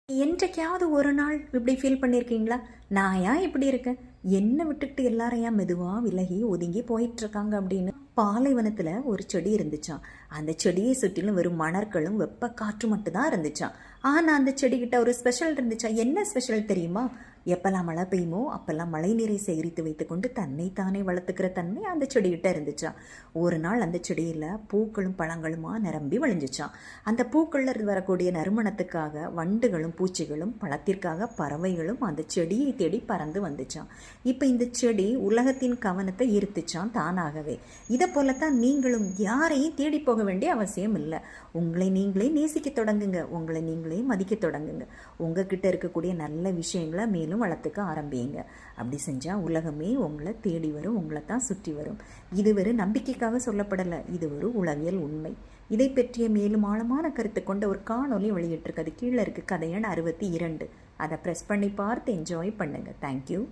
என்றைக்காவது ஒரு நாள் இப்படி ஃபீல் பண்ணியிருக்கீங்களா? நான் ஏன் இப்படி இருக்கேன், என்னை விட்டுக்கிட்டு எல்லாரும் ஏன் மெதுவாக விலகி ஒதுங்கி போயிட்டுருக்காங்க அப்படின்னு. பாலைவனத்தில் ஒரு செடி இருந்துச்சான். அந்த செடியை சுற்றிலும் வெறும் மணற்களும் வெப்ப காற்று மட்டும்தான் இருந்துச்சான். ஆனால் அந்த செடிக்கிட்ட ஒரு ஸ்பெஷல் இருந்துச்சா. என்ன ஸ்பெஷல் தெரியுமா? எப்பெல்லாம் மழை பெய்யுமோ அப்பெல்லாம் மழை நீரை சேகரித்து வைத்துக்கொண்டு தன்னை தானே வளர்த்துக்கிற தன்மை அந்த செடிகிட்ட இருந்துச்சா. ஒரு நாள் அந்த செடியில் பூக்களும் பழங்களுமா நிரம்பி விளைஞ்சிச்சான். அந்த பூக்களில் வரக்கூடிய நறுமணத்துக்காக வண்டுகளும் பூச்சிகளும், பழத்திற்காக பறவைகளும் அந்த செடியை தேடி பறந்து வந்துச்சான். இப்போ இந்த செடி உலகத்தின் கவனத்தை ஈர்த்துச்சான் தானாகவே. இதை போலத்தான் நீங்களும் யாரையும் தேடி போக வேண்டிய அவசியம் இல்லை. உங்களை நீங்களே நேசிக்க தொடங்குங்க, உங்களை நீங்களே மதிக்க தொடங்குங்க. உங்ககிட்ட இருக்கக்கூடிய நல்ல விஷயங்களை மேலும் வளர்த்துக்க ஆரம்பிங்க. அப்படி செஞ்சால் உலகமே உங்களை தேடி வரும், உங்களை தான் சுற்றி வரும். இது ஒரு நம்பிக்கைக்காக சொல்லப்படலை, இது ஒரு உளவியல் உண்மை. இதை பற்றிய மேலும் ஆழமான கருத்து கொண்ட ஒரு காணொலி வெளியிட்டிருக்கு. அது கீழே இருக்குது, கதை எண் 62. அதை ப்ரெஸ் பண்ணி பார்த்து என்ஜாய் பண்ணுங்கள். தேங்க்யூ.